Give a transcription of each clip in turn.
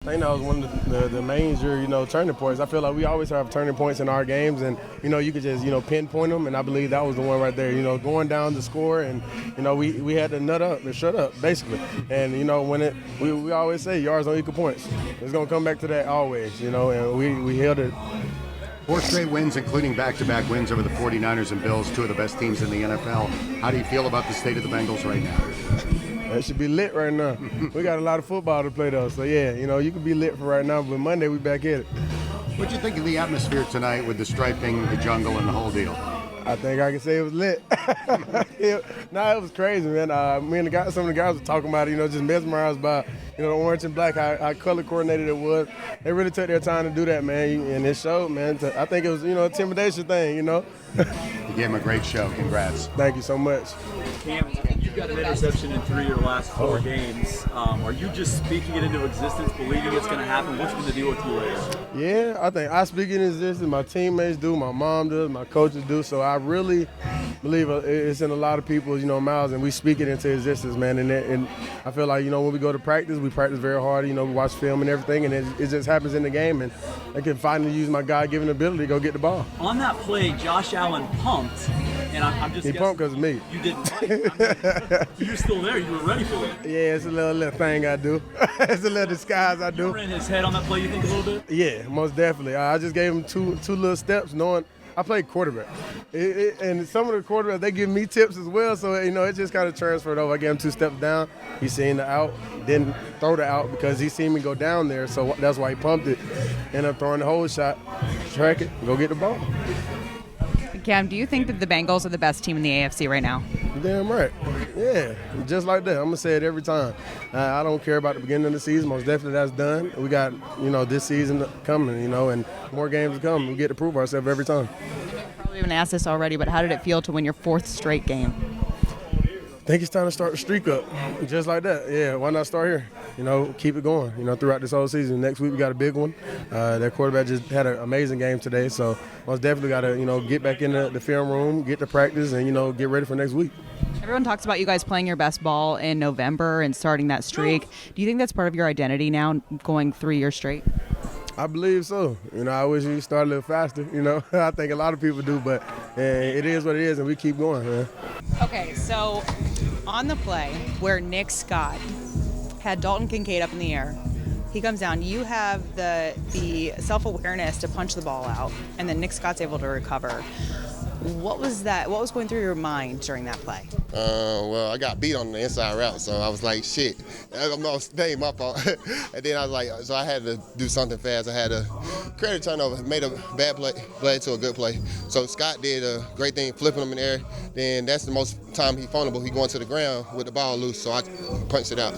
I think that was one of the major, turning points. I feel like we always have turning points in our games, and you could just, pinpoint them. And I believe that was the one right there. Going down the score, and we had to nut up and shut up basically. And when we always say yards don't equal points. It's gonna come back to that always. And we held it. 4 straight wins, including back-to-back wins over the 49ers and Bills, 2 of the best teams in the NFL. How do you feel about the state of the Bengals right now? It should be lit right now. We got a lot of football to play though, so yeah, you can be lit for right now, but Monday we back at it. What'd you think of the atmosphere tonight with the striping, the jungle, and the whole deal? I think I can say it was lit. It was crazy, man. Me and some of the guys were talking about it, just mesmerized by, the orange and black, how color coordinated it was. They really took their time to do that, man, and it showed, man. I think it was, a intimidation thing, You gave him a great show. Congrats. Thank you so much. Cam, you've got an interception in 3 of your last 4 games. Are you just speaking it into existence, believing it's going to happen? What's going to deal with you later? Yeah, I think I speak it into existence. My teammates do, my mom does, my coaches do. So I really believe it's in a lot of people's, mouths, and we speak it into existence, man. And I feel like, when we go to practice, we practice very hard. We watch film and everything, and it just happens in the game. And I can finally use my God-given ability to go get the ball. On that play, Josh Allen pumped, and I'm just He pumped because of me. You didn't. You're still there. You were ready for it. Yeah, it's a little thing I do. It's a little disguise I do. You were in his head on that play, you think, a little bit? Yeah, most definitely. I just gave him two little steps, knowing I played quarterback. And some of the quarterbacks, they give me tips as well, so, it just kind of transferred over. I gave him 2 steps down. He seen the out, didn't throw the out because he seen me go down there, so that's why he pumped it. Ended up throwing the whole shot, track it, go get the ball. Cam, do you think that the Bengals are the best team in the AFC right now? Damn right. Yeah, just like that. I'm going to say it every time. I don't care about the beginning of the season. Most definitely that's done. We got, this season coming, and more games to come. We get to prove ourselves every time. I've probably been asked this already, but how did it feel to win your 4th straight game? I think it's time to start the streak up, just like that. Yeah, why not start here? Keep it going, throughout this whole season. Next week we got a big one. That quarterback just had an amazing game today, so most definitely got to, get back in the film room, get to practice, and, get ready for next week. Everyone talks about you guys playing your best ball in November and starting that streak. Do you think that's part of your identity now, going 3 years straight? I believe so. I wish we started a little faster, I think a lot of people do, but it is what it is, and we keep going, man. Okay, so on the play where Nick Scott had Dalton Kincaid up in the air, he comes down, you have the self-awareness to punch the ball out, and then Nick Scott's able to recover. What was that? What was going through your mind during that play? Well, I got beat on the inside route, so I was like, shit. That ain't my fault. And then I was like, so I had to do something fast. I had to create a turnover, made a bad play to a good play. So Scott did a great thing, flipping him in the air. Then that's the most time he vulnerable. He going to the ground with the ball loose, so I punched it out.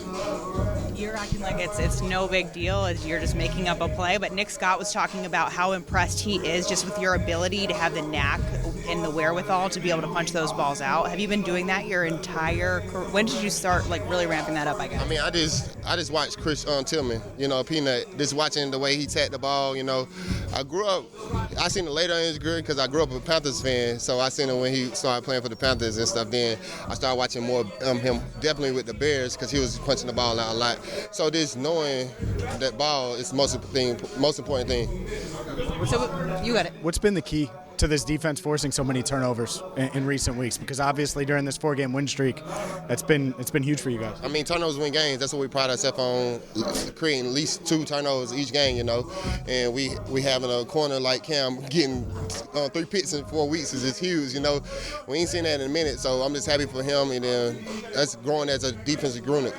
You're acting like it's no big deal, as you're just making up a play, but Nick Scott was talking about how impressed he is just with your ability to have the knack and the wherewithal to be able to punch those balls out. Have you been doing that your entire career? When did you start really ramping that up, I guess? I mean, I just watched Chris Tillman, Peanut, just watching the way he tapped the ball, I grew up, I seen it later in his career because I grew up a Panthers fan, so I seen him when he started playing for the Panthers and stuff. Then I started watching more him definitely with the Bears because he was punching the ball out a lot. So just knowing that ball is the most important thing. So you got it. What's been the key to this defense forcing so many turnovers in recent weeks? Because obviously during this 4-game win streak, it's been huge for you guys. I mean, turnovers win games. That's what we pride ourselves on, creating at least 2 turnovers each game, And we having a corner like Cam getting 3 picks in 4 weeks is just huge, We ain't seen that in a minute, so I'm just happy for him. And then that's growing as a defensive unit,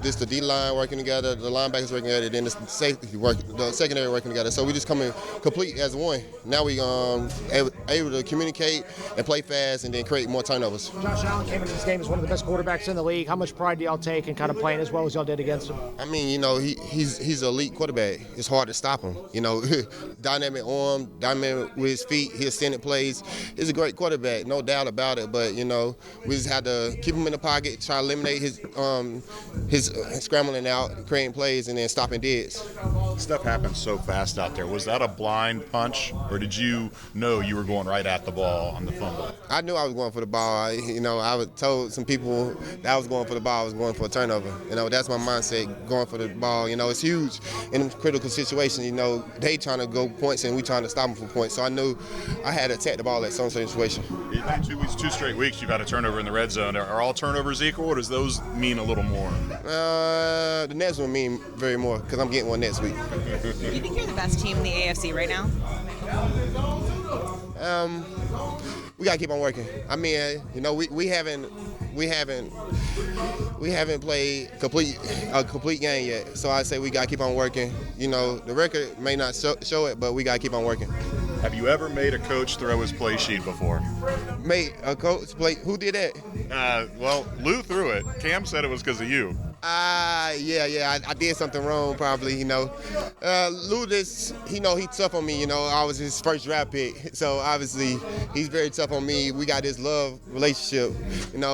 Just the D-line working together, the linebackers working together, then the secondary working together. So we just coming complete as one. Now we able to communicate and play fast and then create more turnovers. Josh Allen came into this game as one of the best quarterbacks in the league. How much pride do y'all take in kind of playing as well as y'all did against him? I mean, he's an elite quarterback. It's hard to stop him. Dynamic arm, dynamic with his feet, his extended plays. He's a great quarterback, no doubt about it. But we just had to keep him in the pocket, try to eliminate his scrambling out, creating plays, and then stopping deads. Stuff happens so fast out there. Was that a blind punch, or did you know you were going right at the ball on the fumble? I knew I was going for the ball. I was told some people that I was going for the ball, I was going for a turnover. That's my mindset, going for the ball. It's huge in a critical situation. They trying to go points and we trying to stop them from points. So I knew I had to attack the ball at some situation. Two straight weeks you've had a turnover in the red zone. Are all turnovers equal, or does those mean a little more? The next one mean very more because I'm getting one next week. Do you think you're the best team in the AFC right now? We gotta keep on working. We haven't played a complete game yet. So I say we gotta keep on working. The record may not show it, but we gotta keep on working. Have you ever made a coach throw his play sheet before? Made a coach play? Who did that? Well, Lou threw it. Cam said it was because of you. Yeah. I did something wrong, probably. Lou, he tough on me. I was his first draft pick, so obviously he's very tough on me. We got this love relationship.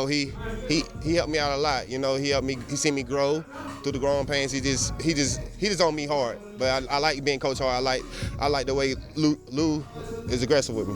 He helped me out a lot. He helped me. He seen me grow through the growing pains. He just on me hard. But I like being coach hard. I like the way Lou is aggressive with me.